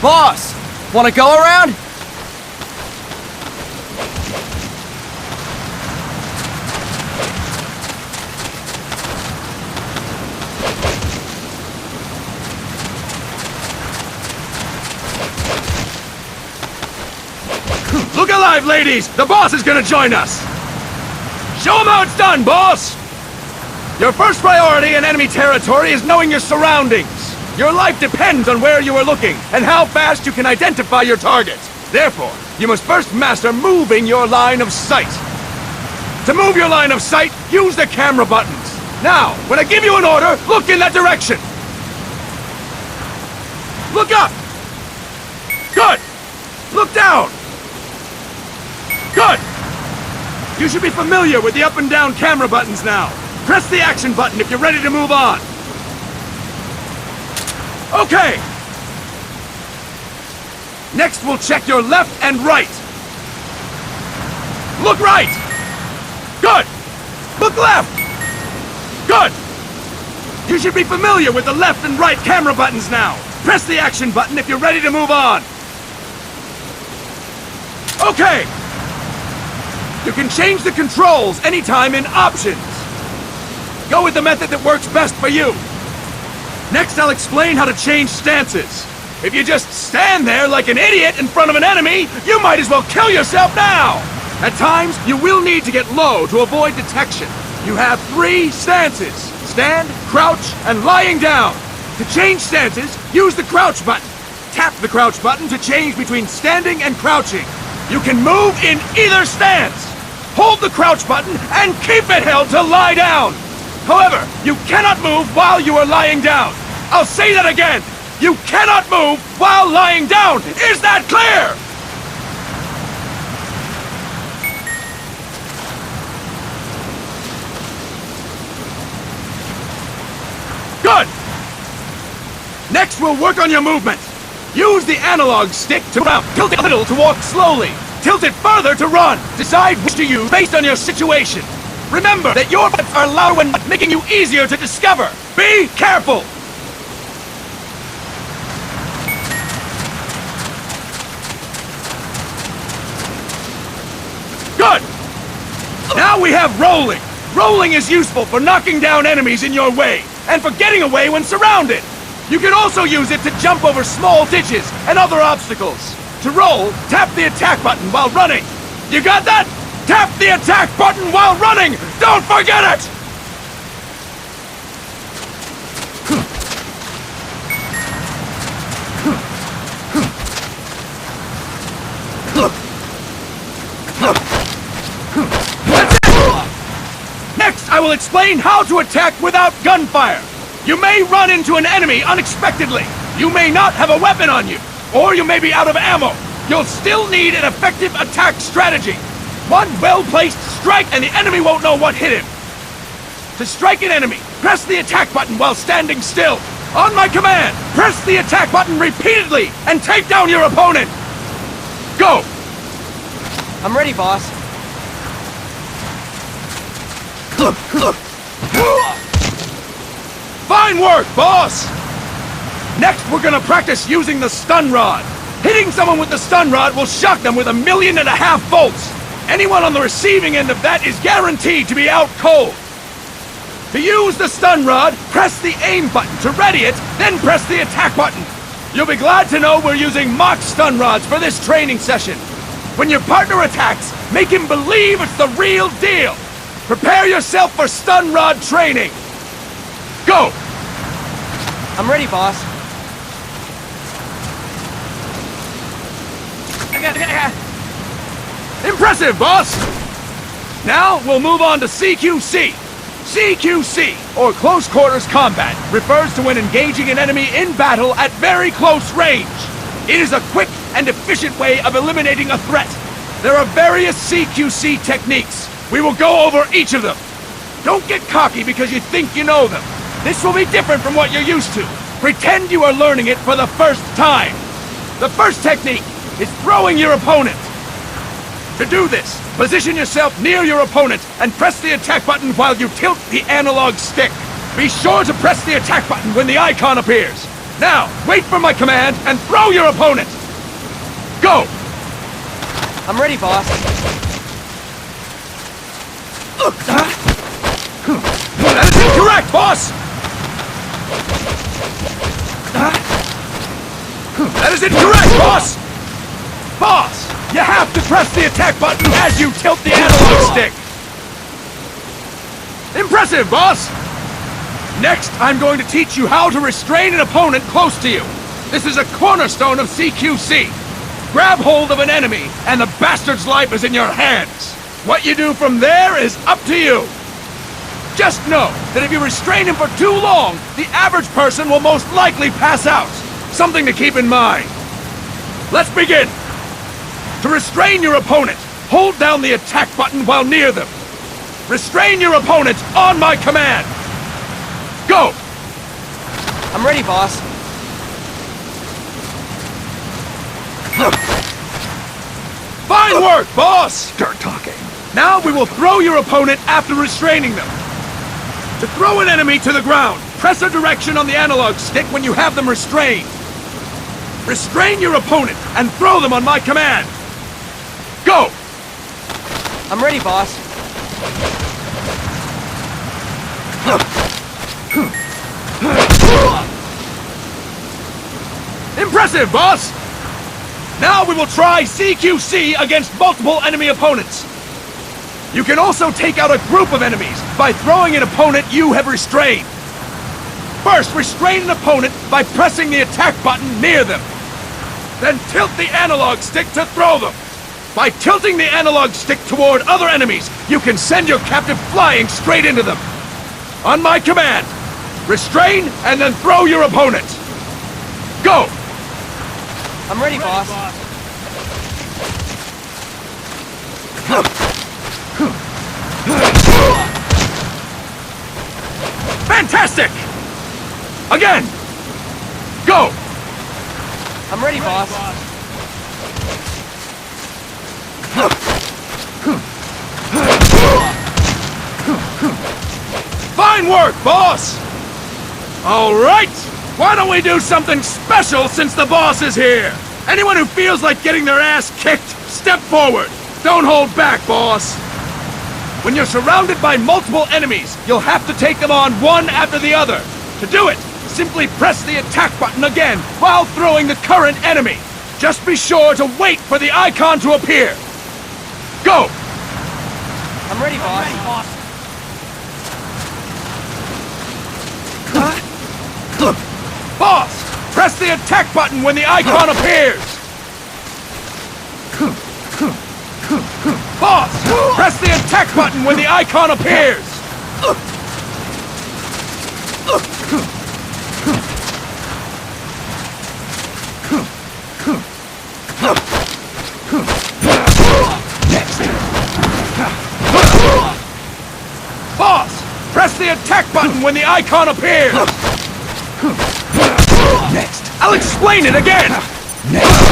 Boss, wanna go around? Look alive, ladies! The boss is gonna join us! Show him how it's done, boss! Your first priority in enemy territory is knowing your surroundings. Your life depends on where you are looking and how fast you can identify your target. Therefore, you must first master moving your line of sight. To move your line of sight, use the camera buttons. Now, when I give you an order, look in that direction. Look up! Good! Look down! Good! You should be familiar with the up and down camera buttons now. Press the action button if you're ready to move on. Okay! Next, we'll check your left and right. Look right! Good! Look left! Good! You should be familiar with the left and right camera buttons now. Press the action button if you're ready to move on. Okay! You can change the controls anytime in Options. Go with the method that works best for you. Next, I'll explain how to change stances. If you just stand there like an idiot in front of an enemy, you might as well kill yourself now! At times, you will need to get low to avoid detection. You have 3 stances: stand, crouch, and lying down. To change stances, use the crouch button. Tap the crouch button to change between standing and crouching. You can move in either stance. Hold the crouch button and keep it held to lie down. However, you cannot move while you are lying down. I'll say that again. You cannot move while lying down. Is that clear? Good. Next, we'll work on your movement. Use the analog stick to round. Tilt it a little to walk slowly. Tilt it further to run. Decide which to use based on your situation. Remember that your buttons are low and making you easier to discover. Be careful! Good! Now we have rolling. Rolling is useful for knocking down enemies in your way, and for getting away when surrounded. You can also use it to jump over small ditches and other obstacles. To roll, tap the attack button while running. You got that? Tap the attack button while running! Don't forget it! Next, I will explain how to attack without gunfire. You may run into an enemy unexpectedly. You may not have a weapon on you, or you may be out of ammo. You'll still need an effective attack strategy. One well-placed strike and the enemy won't know what hit him. To strike an enemy, press the attack button while standing still. On my command, press the attack button repeatedly and take down your opponent. Go! I'm ready, boss. Fine work, boss! Next, we're gonna practice using the stun rod. Hitting someone with the stun rod will shock them with 1.5 million volts. Anyone on the receiving end of that is guaranteed to be out cold. To use the stun rod, press the aim button to ready it, then press the attack button. You'll be glad to know we're using mock stun rods for this training session. When your partner attacks, make him believe it's the real deal. Prepare yourself for stun rod training. Go! I'm ready, boss. Impressive, boss! Now, we'll move on to CQC. CQC, or Close Quarters Combat, refers to when engaging an enemy in battle at very close range. It is a quick and efficient way of eliminating a threat. There are various CQC techniques. We will go over each of them. Don't get cocky because you think you know them. This will be different from what you're used to. Pretend you are learning it for the first time. The first technique is throwing your opponent. To do this, position yourself near your opponent and press the attack button while you tilt the analog stick. Be sure to press the attack button when the icon appears. Now, wait for my command and throw your opponent! Go! I'm ready, boss. That is incorrect, boss! That is incorrect, boss! Boss, you have to press the attack button as you tilt the analog stick! Impressive, boss! Next, I'm going to teach you how to restrain an opponent close to you. This is a cornerstone of CQC. Grab hold of an enemy, and the bastard's life is in your hands. What you do from there is up to you. Just know that if you restrain him for too long, the average person will most likely pass out. Something to keep in mind. Let's begin. To restrain your opponent, hold down the attack button while near them. Restrain your opponent on my command. Go! I'm ready, boss. Fine work, boss! Start talking. Now we will throw your opponent after restraining them. To throw an enemy to the ground, press a direction on the analog stick when you have them restrained. Restrain your opponent and throw them on my command. Go! I'm ready, boss. Impressive, boss! Now we will try CQC against multiple enemy opponents. You can also take out a group of enemies by throwing an opponent you have restrained. First, restrain an opponent by pressing the attack button near them. Then tilt the analog stick to throw them. By tilting the analog stick toward other enemies, you can send your captive flying straight into them. On my command, restrain and then throw your opponent. Go! I'm ready, boss. Fantastic! Again! Go! I'm ready, boss. Fine work, boss! All right! Why don't we do something special since the boss is here? Anyone who feels like getting their ass kicked, step forward! Don't hold back, boss! When you're surrounded by multiple enemies, you'll have to take them on one after the other. To do it, simply press the attack button again while throwing the current enemy. Just be sure to wait for the icon to appear. Go! I'm ready, boss. Boss, press the attack button when the icon appears. Boss, press the attack button when the icon appears. Next. Boss, press the attack button when the icon appears. Next. I'll explain it again. Next.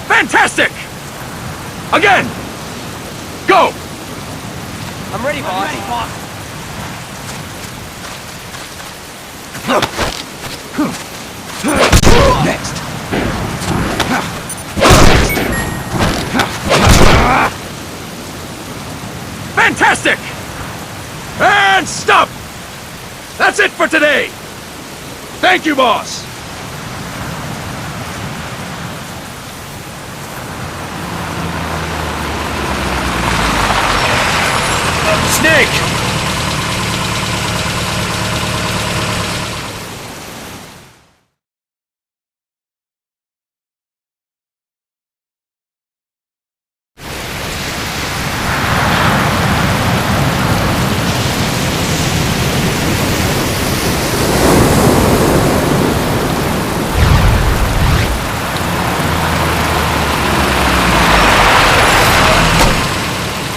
Fantastic! Again! Go! I'm ready, boss. Next. Fantastic! And stop! That's it for today! Thank you, boss! Snake!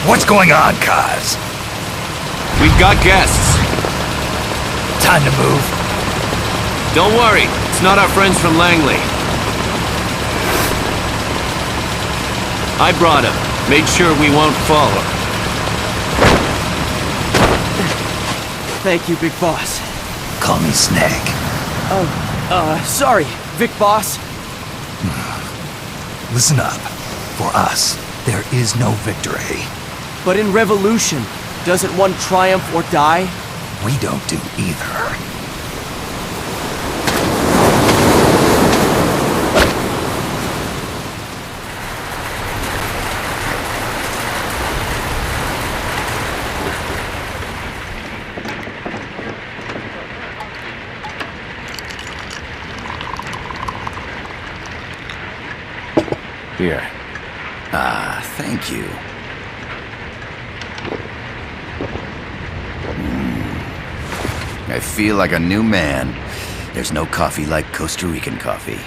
What's going on, Kaz? We've got guests. Time to move. Don't worry, it's not our friends from Langley. I brought him. Made sure we won't fall. Thank you, Big Boss. Call me Snake. Sorry, Vic Boss. Listen up. For us, there is no victory. But in revolution, doesn't one triumph or die? We don't do either. Here. Thank you. I feel like a new man. There's no coffee like Costa Rican coffee.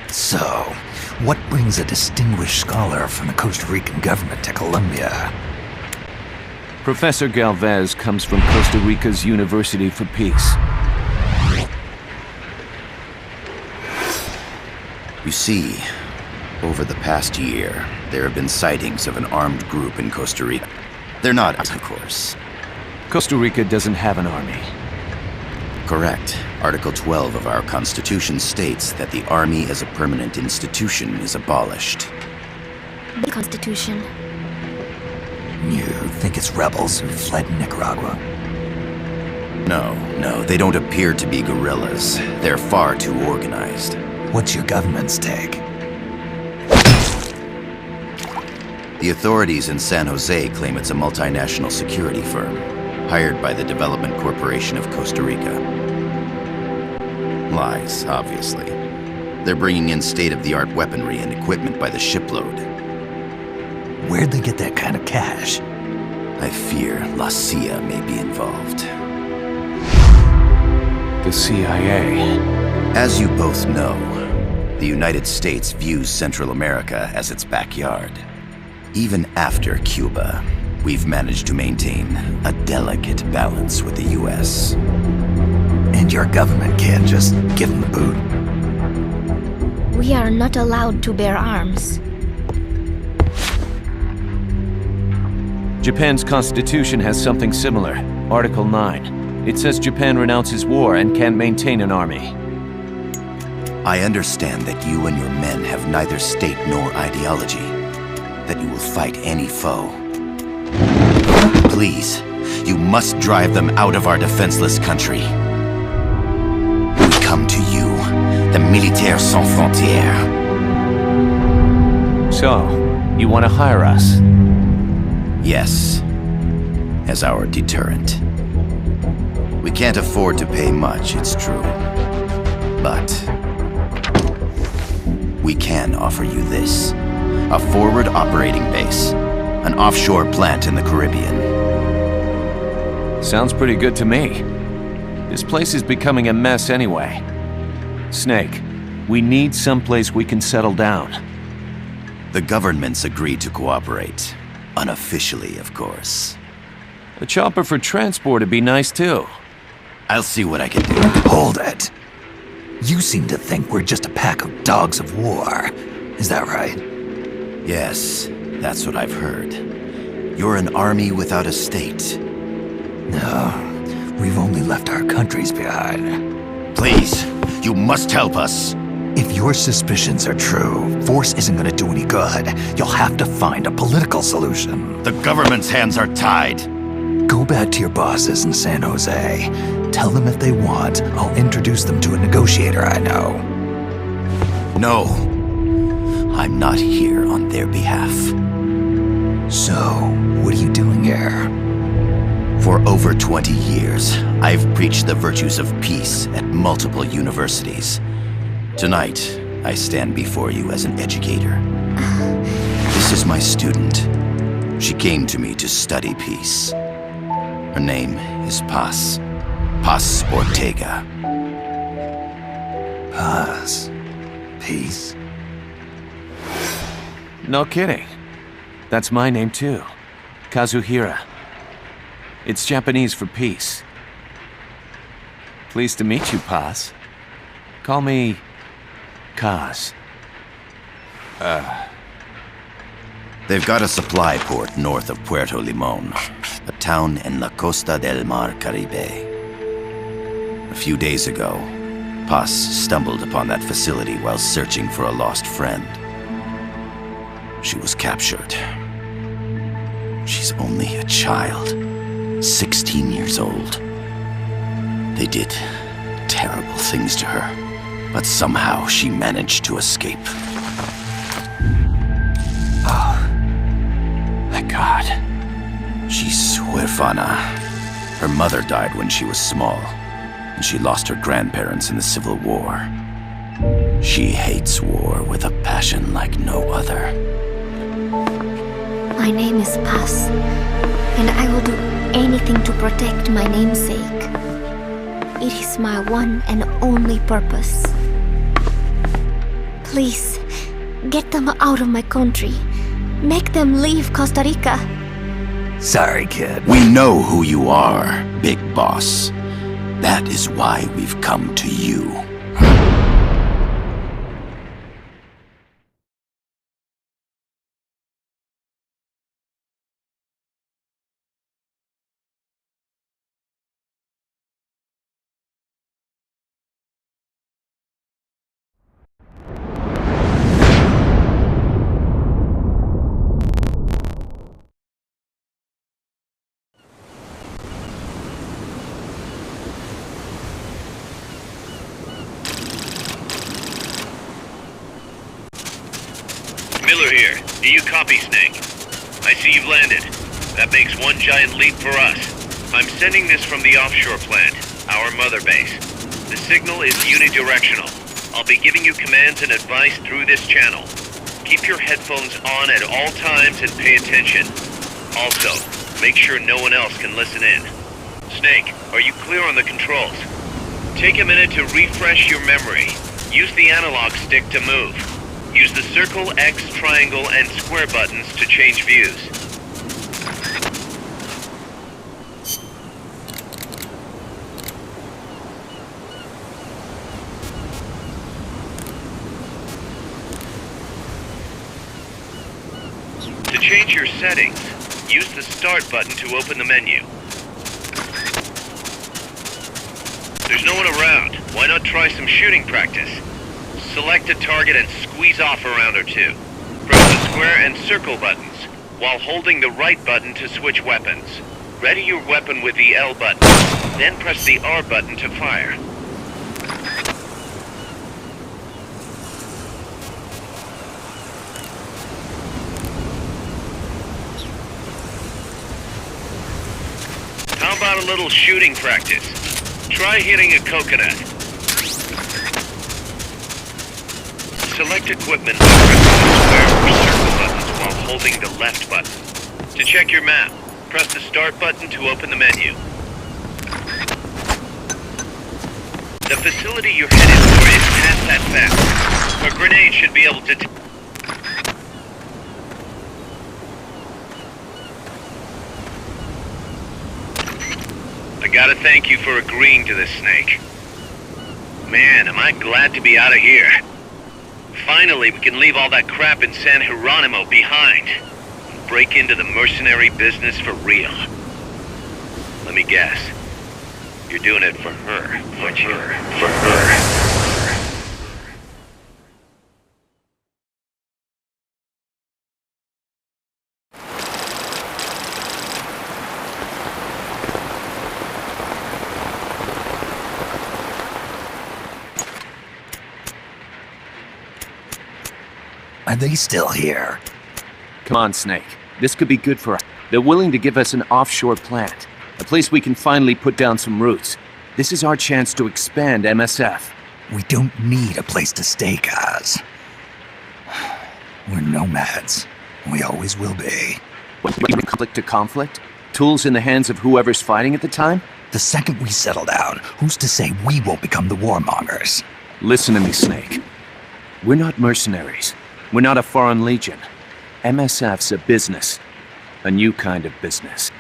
So, what brings a distinguished scholar from the Costa Rican government to Colombia? Professor Galvez comes from Costa Rica's University for Peace. You see, over the past year, there have been sightings of an armed group in Costa Rica. They're not, of course. Costa Rica doesn't have an army. Correct. Article 12 of our Constitution states that the Army as a permanent institution is abolished. The Constitution. You think it's rebels who fled Nicaragua? No, they don't appear to be guerrillas. They're far too organized. What's your government's take? The authorities in San Jose claim it's a multinational security firm, hired by the Development Corporation of Costa Rica. Lies, obviously. They're bringing in state-of-the-art weaponry and equipment by the shipload. Where'd they get that kind of cash? I fear La CIA may be involved. The CIA. As you both know, the United States views Central America as its backyard. Even after Cuba, we've managed to maintain a delicate balance with the US. And your government can't just give them the boot? We are not allowed to bear arms. Japan's constitution has something similar. Article 9. It says Japan renounces war and can't maintain an army. I understand that you and your men have neither state nor ideology, that you will fight any foe. Please, you must drive them out of our defenseless country. We come to you, the Militaires Sans Frontières. So, you want to hire us? Yes, as our deterrent. We can't afford to pay much, it's true. But we can offer you this. A forward operating base. An offshore plant in the Caribbean. Sounds pretty good to me. This place is becoming a mess anyway. Snake, we need someplace we can settle down. The government's agreed to cooperate. Unofficially, of course. A chopper for transport would be nice too. I'll see what I can do. Hold it. You seem to think we're just a pack of dogs of war. Is that right? Yes, that's what I've heard. You're an army without a state. No, we've only left our countries behind. Please, you must help us. If your suspicions are true, force isn't gonna do any good. You'll have to find a political solution. The government's hands are tied. Go back to your bosses in San Jose. Tell them if they want, I'll introduce them to a negotiator I know. No, I'm not here on their behalf. So, what are you doing here? For over 20 years, I've preached the virtues of peace at multiple universities. Tonight, I stand before you as an educator. This is my student. She came to me to study peace. Her name is Paz. Paz Ortega. Paz. Peace. No kidding. That's my name too. Kazuhira. It's Japanese for peace. Pleased to meet you, Paz. Call me Kaz. They've got a supply port north of Puerto Limon, a town in la Costa del Mar Caribe. A few days ago, Paz stumbled upon that facility while searching for a lost friend. She was captured. She's only a child, 16 years old. They did terrible things to her, but somehow she managed to escape. Oh, thank God. She's huérfana. Her mother died when she was small, and she lost her grandparents in the Civil War. She hates war with a passion like no other. My name is Paz, and I will do anything to protect my namesake. It is my one and only purpose. Please, get them out of my country. Make them leave Costa Rica. Sorry, kid. We know who you are, Big Boss. That is why we've come to you. Miller here. Do you copy, Snake? I see you've landed. That makes one giant leap for us. I'm sending this from the offshore plant, our mother base. The signal is unidirectional. I'll be giving you commands and advice through this channel. Keep your headphones on at all times and pay attention. Also, make sure no one else can listen in. Snake, are you clear on the controls? Take a minute to refresh your memory. Use the analog stick to move. Use the circle, X, triangle, and square buttons to change views. To change your settings, use the Start button to open the menu. There's no one around. Why not try some shooting practice? Select a target and squeeze off a round or two. Press the square and circle buttons, while holding the right button to switch weapons. Ready your weapon with the L button, then press the R button to fire. How about a little shooting practice? Try hitting a coconut. Select equipment by pressing the square or circle buttons while holding the left button. To check your map, press the Start button to open the menu. The facility you're headed for is past that fence. A grenade should be able to... I gotta thank you for agreeing to this, Snake. Man, am I glad to be out of here. Finally, we can leave all that crap in San Geronimo behind and break into the mercenary business for real. Let me guess. You're doing it for her, aren't you? For her. Are they still here? Come on, Snake. This could be good for us. They're willing to give us an offshore plant. A place we can finally put down some roots. This is our chance to expand MSF. We don't need a place to stay, guys. We're nomads. We always will be. Conflict to conflict? Tools in the hands of whoever's fighting at the time? The second we settle down, who's to say we won't become the warmongers? Listen to me, Snake. We're not mercenaries. We're not a foreign legion. MSF's a business. A new kind of business.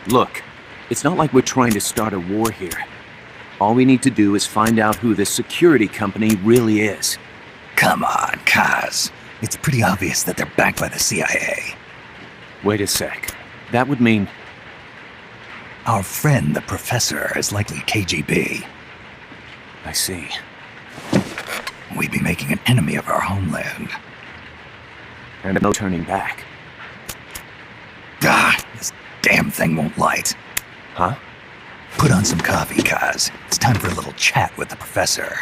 Look, it's not like we're trying to start a war here. All we need to do is find out who this security company really is. Come on, Kaz. It's pretty obvious that they're backed by the CIA. Wait a sec. That would mean... Our friend, the professor, is likely KGB. I see. We'd be making an enemy of our homeland. And no turning back. Ah, this damn thing won't light. Huh? Put on some coffee, Kaz. It's time for a little chat with the professor.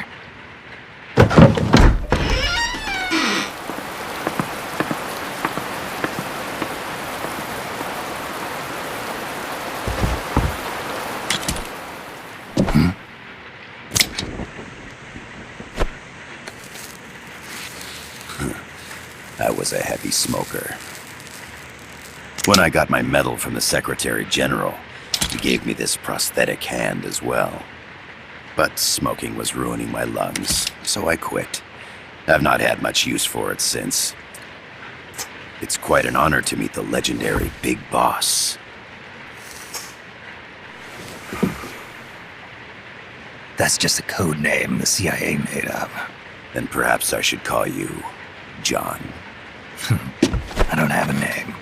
I was a heavy smoker. When I got my medal from the Secretary General, he gave me this prosthetic hand as well. But smoking was ruining my lungs, so I quit. I've not had much use for it since. It's quite an honor to meet the legendary Big Boss. That's just a code name the CIA made up. Then perhaps I should call you John. I don't have a name.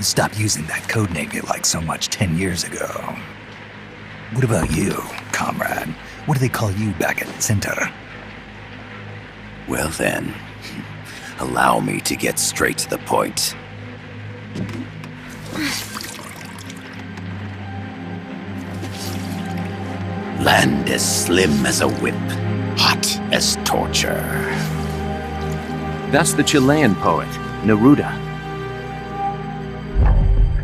Stop using that code name you liked so much 10 years ago. What about you, comrade? What do they call you back at Center? Well then, allow me to get straight to the point. Land as slim as a whip, hot as torture. That's the Chilean poet, Neruda.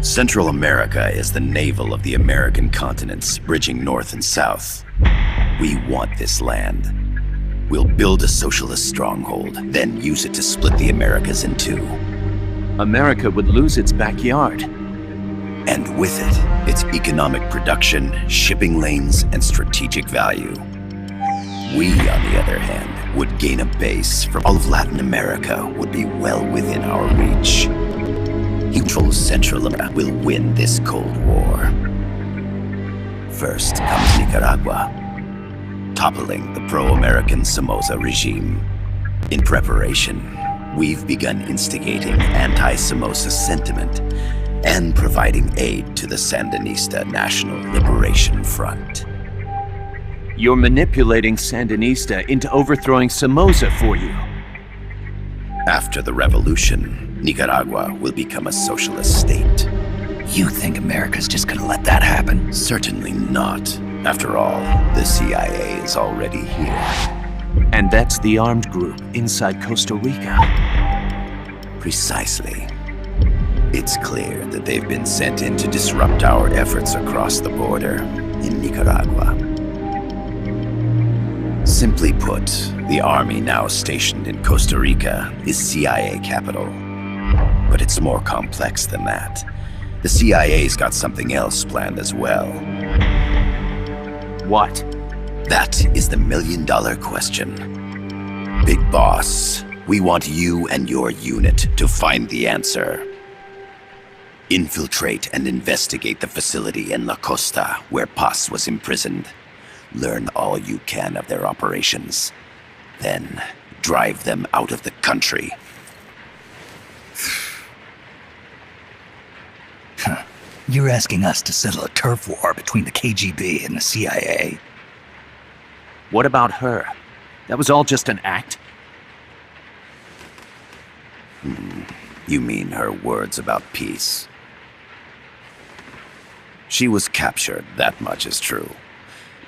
Central America is the navel of the American continents, bridging north and south. We want this land. We'll build a socialist stronghold, then use it to split the Americas in two. America would lose its backyard. And with it, its economic production, shipping lanes, and strategic value. We, on the other hand, would gain a base from all of Latin America would be well within our reach. He controls Central America will win this Cold War. First comes Nicaragua, toppling the pro-American Somoza regime. In preparation, we've begun instigating anti-Somoza sentiment and providing aid to the Sandinista National Liberation Front. You're manipulating Sandinista into overthrowing Somoza for you. After the revolution, Nicaragua will become a socialist state. You think America's just gonna let that happen? Certainly not. After all, the CIA is already here. And that's the armed group inside Costa Rica. Precisely. It's clear that they've been sent in to disrupt our efforts across the border in Nicaragua. Simply put, the army now stationed in Costa Rica is CIA capital. But it's more complex than that. The CIA's got something else planned as well. What? That is the million-dollar question. Big Boss, we want you and your unit to find the answer. Infiltrate and investigate the facility in La Costa where Paz was imprisoned. Learn all you can of their operations. Then, drive them out of the country. You're asking us to settle a turf war between the KGB and the CIA? What about her? That was all just an act? You mean her words about peace? She was captured, that much is true.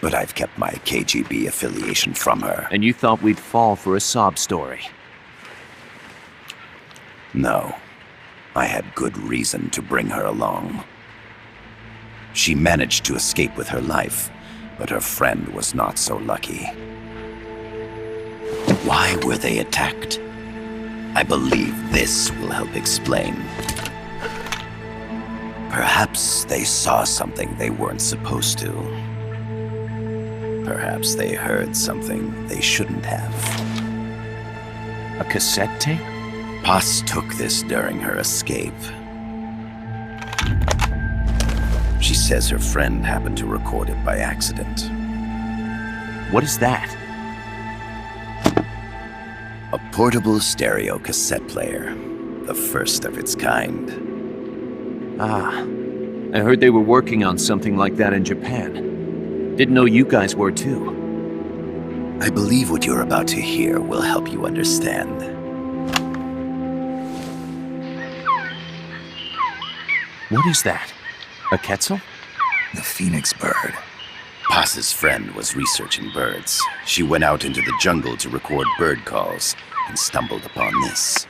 But I've kept my KGB affiliation from her. And you thought we'd fall for a sob story? No. I had good reason to bring her along. She managed to escape with her life, but her friend was not so lucky. Why were they attacked? I believe this will help explain. Perhaps they saw something they weren't supposed to. Perhaps they heard something they shouldn't have. A cassette tape? Paz took this during her escape. She says her friend happened to record it by accident. What is that? A portable stereo cassette player. The first of its kind. Ah, I heard they were working on something like that in Japan. Didn't know you guys were too. I believe what you're about to hear will help you understand. What is that? A quetzal? The phoenix bird. Paz's friend was researching birds. She went out into the jungle to record bird calls and stumbled upon this.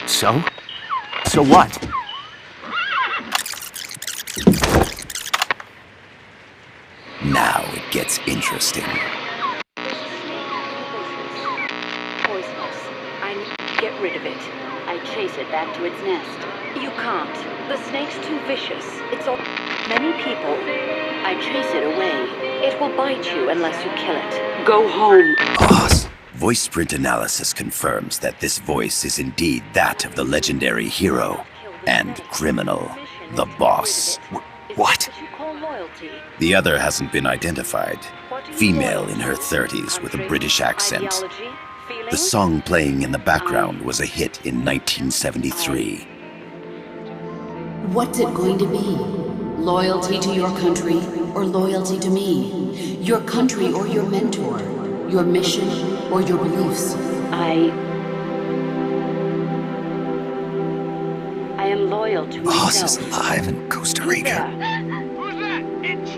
So? So what? Now it gets interesting. Poisonous. I need to get rid of it. I chase it back to its nest. You can't. The snake's too vicious. It's all many people. I chase it away. It will bite you unless you kill it. Go home. Paz. Voice print analysis confirms that this voice is indeed that of the legendary hero and criminal, the boss. What? The other hasn't been identified. Female in her 30s with a British accent. The song playing in the background was a hit in 1973. What's it going to be? Loyalty to your country or loyalty to me? Your country or your mentor? Your mission or your beliefs? I am loyal to Boss myself. is alive in Costa Rica.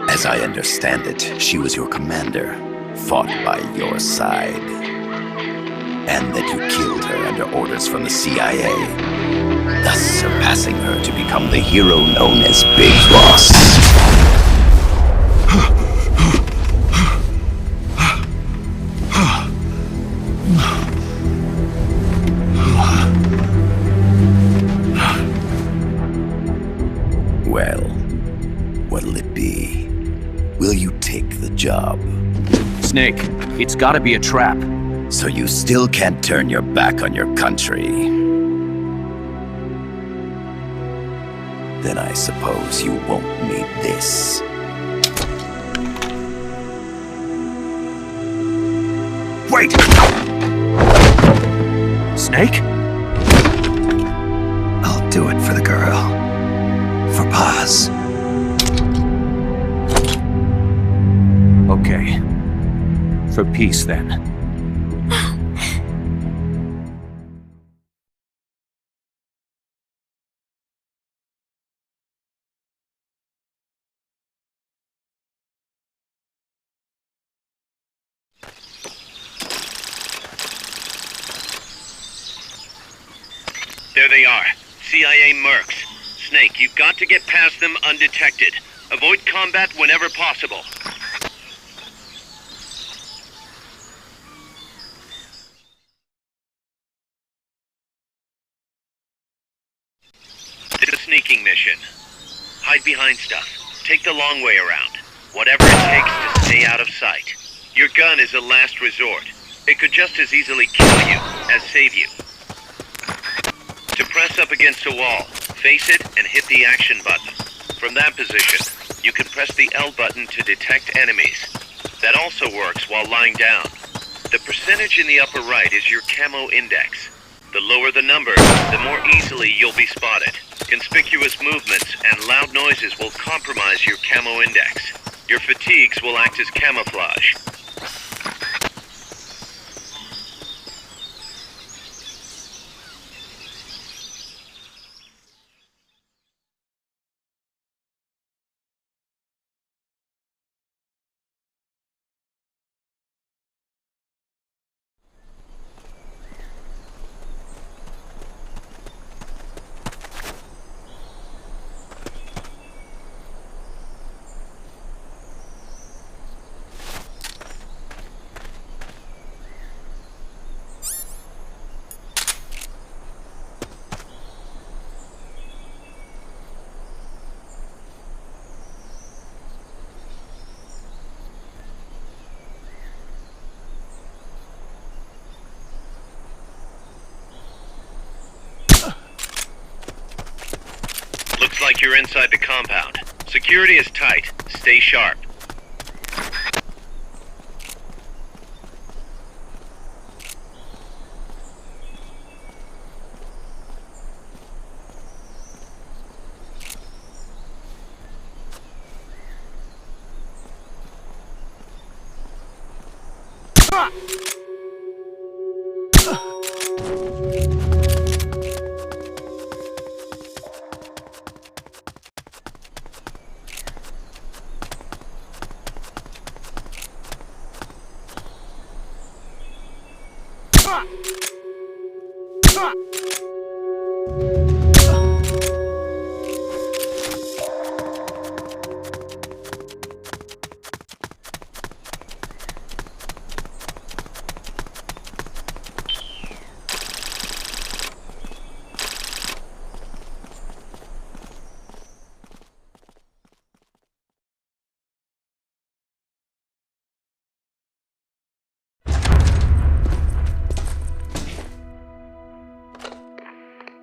As I understand it, she was your commander, fought by your side. And that you killed her under orders from the CIA, thus surpassing her to become the hero known as Big Boss. Well, what'll it be? Will you take the job? Snake, it's gotta be a trap. So you still can't turn your back on your country? Then I suppose you won't need this. Wait! Snake? I'll do it for the girl. For Paz. Okay. For peace, then. There they are. CIA mercs. Snake, you've got to get past them undetected. Avoid combat whenever possible. It's a sneaking mission. Hide behind stuff. Take the long way around. Whatever it takes to stay out of sight. Your gun is a last resort. It could just as easily kill you as save you. To press up against a wall, face it and hit the action button. From that position, you can press the L button to detect enemies. That also works while lying down. The percentage in the upper right is your camo index. The lower the number, the more easily you'll be spotted. Conspicuous movements and loud noises will compromise your camo index. Your fatigues will act as camouflage. Looks like you're inside the compound. Security is tight. Stay sharp.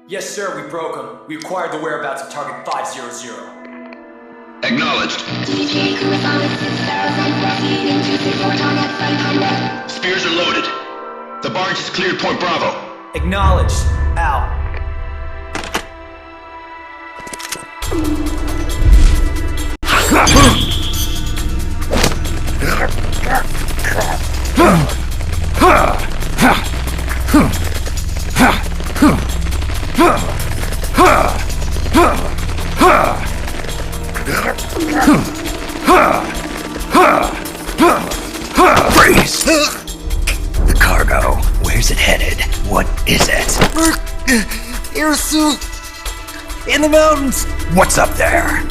Yes, sir, we broke them. We acquired the whereabouts of target 500. Acknowledged. Spears are loaded. The barge has cleared Point Bravo. Acknowledged. Out. Freeze! The cargo. Where's it headed? What is it? Air suit! In the mountains! What's up there?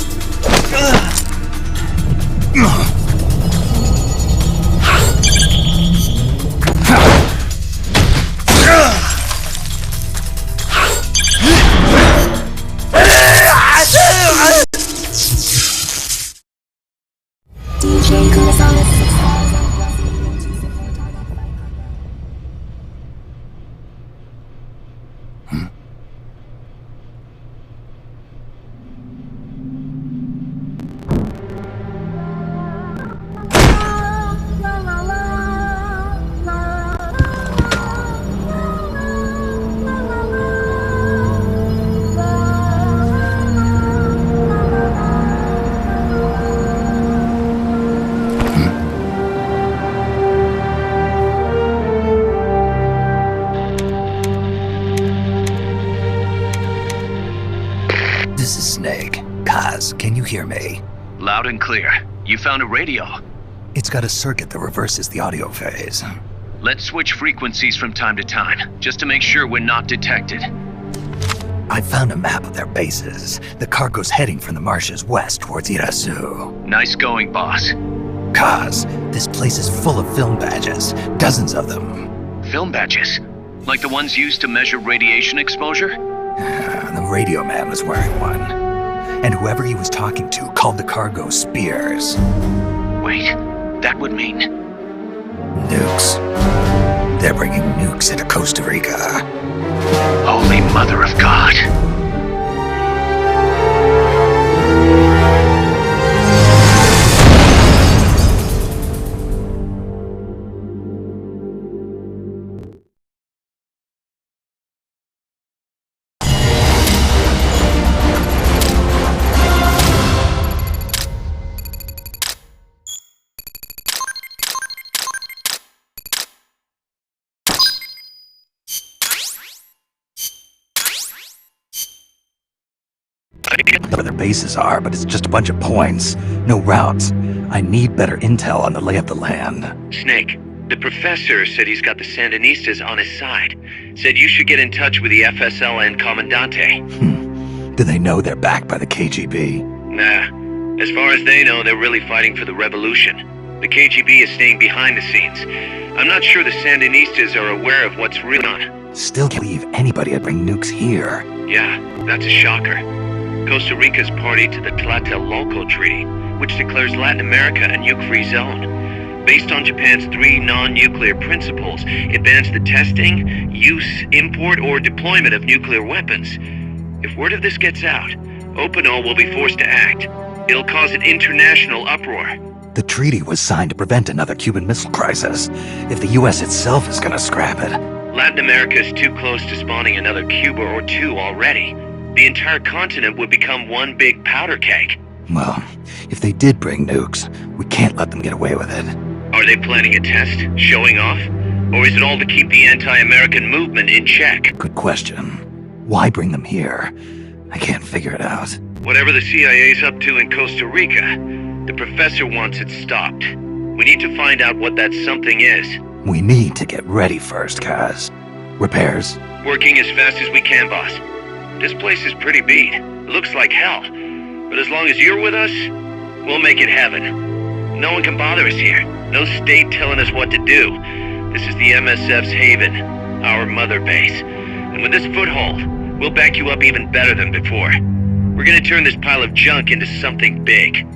This is Snake. Kaz, can you hear me? Loud and clear. You found a radio. It's got a circuit that reverses the audio phase. Let's switch frequencies from time to time, just to make sure we're not detected. I found a map of their bases. The cargo's heading from the marshes west towards Irasu. Nice going, boss. Kaz, this place is full of film badges. Dozens of them. Film badges? Like the ones used to measure radiation exposure? The radio man was wearing one. And whoever he was talking to called the cargo Spears. Wait, that would mean... Nukes. They're bringing nukes into Costa Rica. Holy Mother of God. Where their bases are, but it's just a bunch of points. No routes. I need better intel on the lay of the land. Snake, the professor said he's got the Sandinistas on his side. Said you should get in touch with the FSL and Comandante. Do they know they're backed by the KGB? Nah. As far as they know, they're really fighting for the revolution. The KGB is staying behind the scenes. I'm not sure the Sandinistas are aware of what's really on. Still can't believe anybody would bring nukes here. Yeah, that's a shocker. Costa Rica's party to the Tlatelolco Treaty, which declares Latin America a nuke-free zone. Based on Japan's 3 non-nuclear principles, it bans the testing, use, import, or deployment of nuclear weapons. If word of this gets out, Opano will be forced to act. It'll cause an international uproar. The treaty was signed to prevent another Cuban Missile Crisis. If the US itself is gonna scrap it... Latin America is too close to spawning another Cuba or two already. The entire continent would become one big powder keg. Well, if they did bring nukes, we can't let them get away with it. Are they planning a test? Showing off? Or is it all to keep the anti-American movement in check? Good question. Why bring them here? I can't figure it out. Whatever the CIA's up to in Costa Rica, the professor wants it stopped. We need to find out what that something is. We need to get ready first, Kaz. Repairs? Working as fast as we can, boss. This place is pretty beat. It looks like hell. But as long as you're with us, we'll make it heaven. No one can bother us here. No state telling us what to do. This is the MSF's haven, our mother base. And with this foothold, we'll back you up even better than before. We're gonna turn this pile of junk into something big.